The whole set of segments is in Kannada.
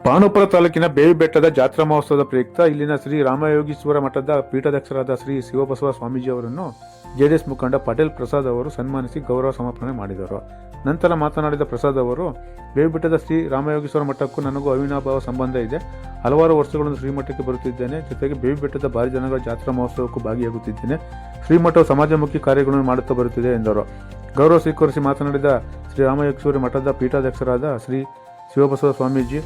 ಪಾಂಡವಪುರ ತಾಲೂಕಿನ ಬೇವಿ ಬೆಟ್ಟದ ಜಾತ್ರಾ ಮಹೋತ್ಸವದ ಪ್ರಯುಕ್ತ ಇಲ್ಲಿನ ಶ್ರೀ ರಾಮಯೋಗೀಶ್ವರ ಮಠದ ಪೀಠಾಧ್ಯಕ್ಷರಾದ ಶ್ರೀ ಶಿವಬಸವ ಸ್ವಾಮೀಜಿ ಅವರನ್ನು ಜೆಡಿಎಸ್ ಮುಖಂಡ ಪಟೇಲ್ ಪ್ರಸಾದ್ ಅವರು ಸನ್ಮಾನಿಸಿ ಗೌರವ ಸಮರ್ಪಣೆ ಮಾಡಿದರು. ನಂತರ ಮಾತನಾಡಿದ ಪ್ರಸಾದ್ ಅವರು, ಬೇವಿ ಬೆಟ್ಟದ ಶ್ರೀ ರಾಮಯೋಗೀಶ್ವರ ಮಠಕ್ಕೂ ನನಗೂ ಅವಿನಾಭಾವ ಸಂಬಂಧ ಇದೆ. ಹಲವಾರು ವರ್ಷಗಳಿಂದ ಶ್ರೀಮಠಕ್ಕೆ ಬರುತ್ತಿದ್ದೇನೆ. ಜೊತೆಗೆ ಬೇವಿ ಬೆಟ್ಟದ ಭಾರಿ ಜನಗಳ ಜಾತ್ರಾ ಮಹೋತ್ಸವಕ್ಕೂ ಭಾಗಿಯಾಗುತ್ತಿದ್ದೇನೆ. ಶ್ರೀಮಠವು ಸಮಾಜಮುಖಿ ಕಾರ್ಯಗಳನ್ನು ಮಾಡುತ್ತಾ ಬರುತ್ತಿದೆ ಎಂದರು. ಗೌರವ ಸ್ವೀಕರಿಸಿ ಮಾತನಾಡಿದ ಶ್ರೀ ರಾಮಯೋಗೀಶ್ವರ ಮಠದ ಪೀಠಾಧ್ಯಕ್ಷರಾದ ಶ್ರೀ ಶಿವಬಸವ ಸ್ವಾಮೀಜಿ,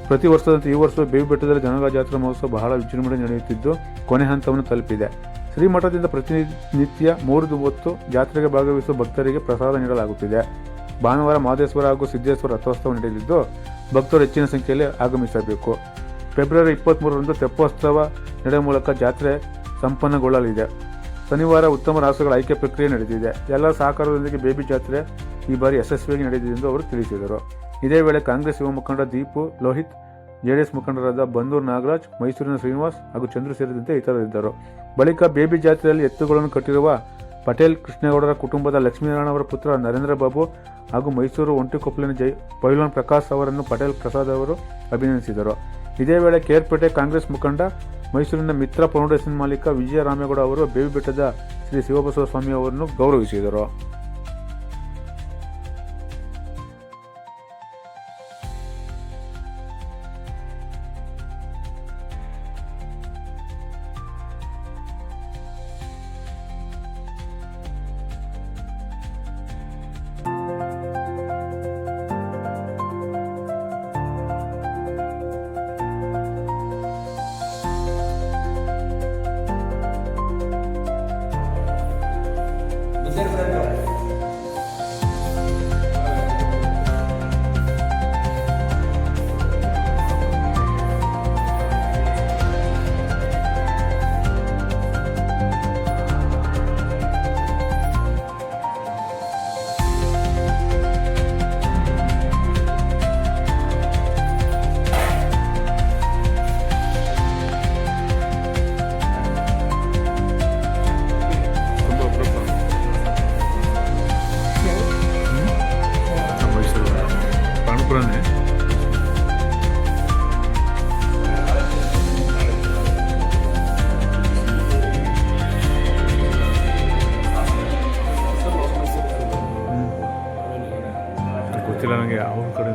ಪ್ರತಿ ವರ್ಷದಂತೆ ಈ ವರ್ಷ ಬೇವಿ ಬೆಟ್ಟದಲ್ಲಿ ಜನಗಳ ಜಾತ್ರಾ ಮಹೋತ್ಸವ ಬಹಳ ವಿಜೃಂಭಣೆ ನಡೆಯುತ್ತಿದ್ದು ಕೊನೆ ಹಂತವನ್ನು ತಲುಪಿದೆ. ಶ್ರೀಮಠದಿಂದ ಪ್ರತಿನಿತ್ಯ 3 ಹೊತ್ತು ಜಾತ್ರೆಗೆ ಭಾಗವಹಿಸುವ ಭಕ್ತರಿಗೆ ಪ್ರಸಾದ ನೀಡಲಾಗುತ್ತಿದೆ. ಭಾನುವಾರ ಮಹದೇಶ್ವರ ಹಾಗೂ ಸಿದ್ದೇಶ್ವರ ರಥೋತ್ಸವ ನಡೆಯಲಿದ್ದು ಭಕ್ತರು ಹೆಚ್ಚಿನ ಸಂಖ್ಯೆಯಲ್ಲಿ ಆಗಮಿಸಬೇಕು. ಫೆಬ್ರವರಿ 23ರಂದು ತೆಪ್ಪೋತ್ಸವ ನಡೆಯುವ ಮೂಲಕ ಜಾತ್ರೆ ಸಂಪನ್ನಗೊಳ್ಳಲಿದೆ. ಶನಿವಾರ ಉತ್ತಮ ರಾಸುಗಳ ಆಯ್ಕೆ ಪ್ರಕ್ರಿಯೆ ನಡೆದಿದೆ. ಎಲ್ಲರ ಸಹಕಾರದೊಂದಿಗೆ ಬೇಬಿ ಜಾತ್ರೆ ಈ ಬಾರಿ ಯಶಸ್ವಿಯಾಗಿ ನಡೆದಿದೆ ಎಂದು ಅವರು ತಿಳಿಸಿದರು. ಇದೇ ವೇಳೆ ಕಾಂಗ್ರೆಸ್ ಯುವ ಮುಖಂಡ ದೀಪು ಲೋಹಿತ್, ಜೆಡಿಎಸ್ ಮುಖಂಡರಾದ ಬಂದೂರು ನಾಗರಾಜ್, ಮೈಸೂರಿನ ಶ್ರೀನಿವಾಸ್ ಹಾಗೂ ಚಂದ್ರು ಸೇರಿದಂತೆ ಇತರರಿದ್ದರು. ಬಳಿಕ ಬೇಬಿ ಜಾತ್ರೆಯಲ್ಲಿ ಎತ್ತುಗಳನ್ನು ಕಟ್ಟಿರುವ ಪಟೇಲ್ ಕೃಷ್ಣೇಗೌಡರ ಕುಟುಂಬದ ಲಕ್ಷ್ಮೀನಾರಾಯಣ ಅವರ ಪುತ್ರ ನರೇಂದ್ರ ಬಾಬು ಹಾಗೂ ಮೈಸೂರು ಒಂಟಿಕೊಪ್ಪಲಿನ ಪೈಲ್ವಾನ್ ಪ್ರಕಾಶ್ ಅವರನ್ನು ಪಟೇಲ್ ಪ್ರಸಾದ್ ಅವರು ಅಭಿನಂದಿಸಿದರು. ಇದೇ ವೇಳೆ ಕೇರ್ಪೇಟೆ ಕಾಂಗ್ರೆಸ್ ಮುಖಂಡ, ಮೈಸೂರಿನ ಮಿತ್ರ ಫೌಂಡೇಶನ್ ಮಾಲೀಕ ವಿಜಯ ರಾಮೇಗೌಡ ಅವರು ಬೇವಿ ಬೆಟ್ಟದ ಶ್ರೀ ಶಿವಬಸವ ಸ್ವಾಮಿ ಅವರನ್ನು ಗೌರವಿಸಿದರು. ಪಾಂಡವಪುರನೇ ಗೊತ್ತಿಲ್ಲ ನನಗೆ ಅವ್ರ ಕಡೆ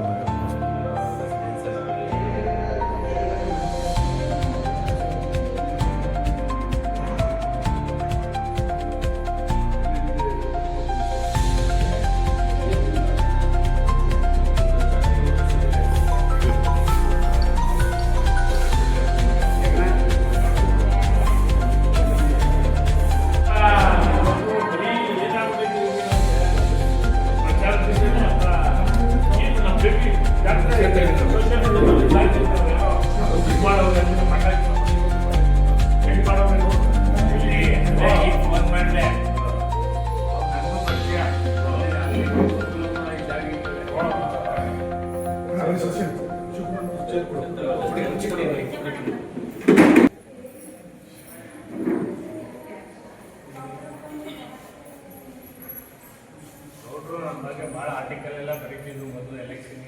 ಭಾಳ ಆರ್ಟಿಕಲ್ ಎಲ್ಲ ಬರೀತಿದ್ರು ಮೊದಲು ಎಲೆಕ್ಷನ್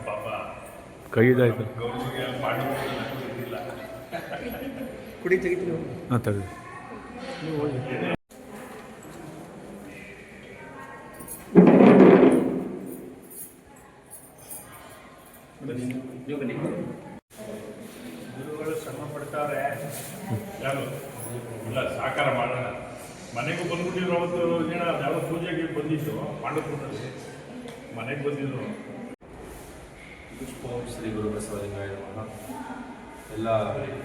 ಪಾಪ ಕೈದಾಯ್ತು ಕುಡಿ ತೆಗಿತೀನಿ. ಹಾಂ ತೆಗೆದು ಗುರುಗಳು ಶ್ರಮ ಪಡ್ತಾರೆ. ಯಾರು ಇಲ್ಲ ಸಾಕಾರ ಮಾಡೋಣ. ಮನೆಗೂ ಬಂದ್ಬಿಟ್ಟಿದ್ರು. ಅವತ್ತು ಏನೋ ಯಾವ ಪೂಜೆಗೆ ಬಂದಿದ್ದು ಪಾಂಡವಪುರದಲ್ಲಿ ಮನೆಗೆ ಬಂದಿದ್ರು. ಪುಷ್ಪಂ ಶ್ರೀ ಗುರು ಬಸವಲಿಂಗಾಯ ನಮಃ. ಎಲ್ಲ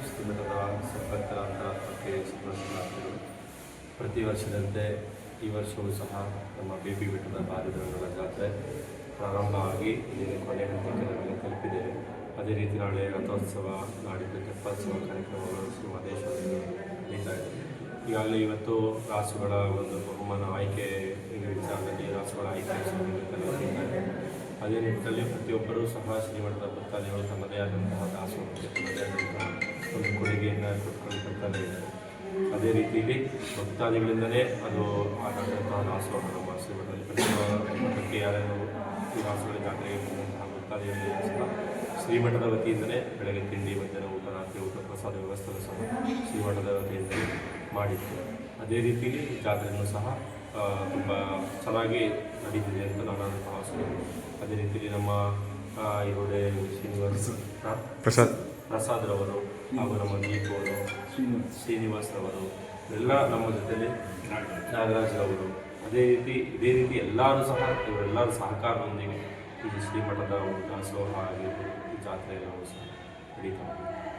ಶ್ರೀಮಠದ ಸಂಪರ್ಕರ ಅಂತರಾತ್ಮಕ್ಕೆ ಸುಪ್ರಸನ್ನಾರ್ಥಿಗಳು. ಪ್ರತಿ ವರ್ಷದಂತೆ ಈ ವರ್ಷವೂ ಸಹ ನಮ್ಮ ಬೇಬಿ ಬೆಟ್ಟದ ಭಾರಿ ಜನಗಳ ಜಾತ್ರೆ ಪ್ರಾರಂಭ ಆಗಿ ಇಲ್ಲಿನ ಕೊನೆ ಹಂತಕ್ಕೆ ನಮಗೆ ತಲುಪಿದ್ದೇವೆ. ಅದೇ ರೀತಿ ನಾಳೆ ರಥೋತ್ಸವ, ನಾಡಿದ್ದು ತೆಪ್ಪೋತ್ಸವ ಕಾರ್ಯಕ್ರಮಗಳು ಮಹದೇಶ್ವರದಲ್ಲಿ ನಡೀತಾ ಇದೆ. ಈಗಾಗಲೇ ಇವತ್ತು ರಾಸುಗಳ ಒಂದು ಬಹುಮಾನ ಆಯ್ಕೆ ವಿಚಾರದಲ್ಲಿ ರಾಸುಗಳ ಆಯ್ಕೆ ನಡೆದಿದ್ದಾರೆ. ಅದೇ ನಿಟ್ಟಿನಲ್ಲಿ ಪ್ರತಿಯೊಬ್ಬರೂ ಸಹ ಶ್ರೀಮಠದ ಭಕ್ತಾದಿಗಳು ತಮ್ಮದೇ ಆದಂತಹ ದಾಸೋಹಕ್ಕೆ ತಮ್ಮದೇ ಆದಂತಹ ಒಂದು ಕೊಡುಗೆಯನ್ನು ಕೊಟ್ಕೊಂಡು ಬರ್ತಾನೆ ಇದ್ದಾರೆ. ಅದೇ ರೀತಿಯಲ್ಲಿ ಭಕ್ತಾದಿಗಳಿಂದಲೇ ಅದು ಆದಂತಹ ದಾಸೋಹ ನಮ್ಮ ಶ್ರೀಮಠದಲ್ಲಿ ಪ್ರತಿ ಮಠಕ್ಕೆ ಯಾರ್ಯಾರು ನಿವಾಸಿಗಳ ಜಾತ್ರೆಗೆ ಬಂದಂತಹ ಭಕ್ತಾದಿಗಳಿಗೆ ಸಹ ಶ್ರೀಮಠದ ವತಿಯಿಂದಲೇ ಬೆಳಗ್ಗೆ ತಿಂಡಿ ಮಧ್ಯಾಹ್ನ ಊಟ ರಾತ್ರಿ ಊಟ ಪ್ರಸಾದ ವ್ಯವಸ್ಥೆ ಸಹ ಶ್ರೀಮಠದ ವತಿಯಿಂದಲೇ ಮಾಡಿತ್ತು. ಅದೇ ರೀತಿಯಲ್ಲಿ ಜಾತ್ರೆಯನ್ನು ಸಹ ತುಂಬ ಚೆನ್ನಾಗಿ ನಡೀತಿದೆ ಅಂತ ನಾನು ಭಾವಿಸ್ತೀನಿ. ಅದೇ ರೀತಿಯಲ್ಲಿ ನಮ್ಮ ಇರೋಡೆ ಪ್ರಸಾದ್ರವರು ಹಾಗೂ ನಮ್ಮ ದೀಪವರು ಶ್ರೀನಿವಾಸ್ರವರು ಎಲ್ಲ ನಮ್ಮ ಜೊತೆಲಿ ನಾಗರಾಜ್ರವರು ಇದೇ ರೀತಿ ಎಲ್ಲರೂ ಸಹ ಇವರೆಲ್ಲರ ಸಹಕಾರದೊಂದಿಗೆ ಈ ಶ್ರೀಮಠದ ದಾಸೋಹ ಆಗಿರ್ಬೋದು ಈ ಜಾತ್ರೆಗಳು ಸಹ ನಡೀತಾ ಇದೆ.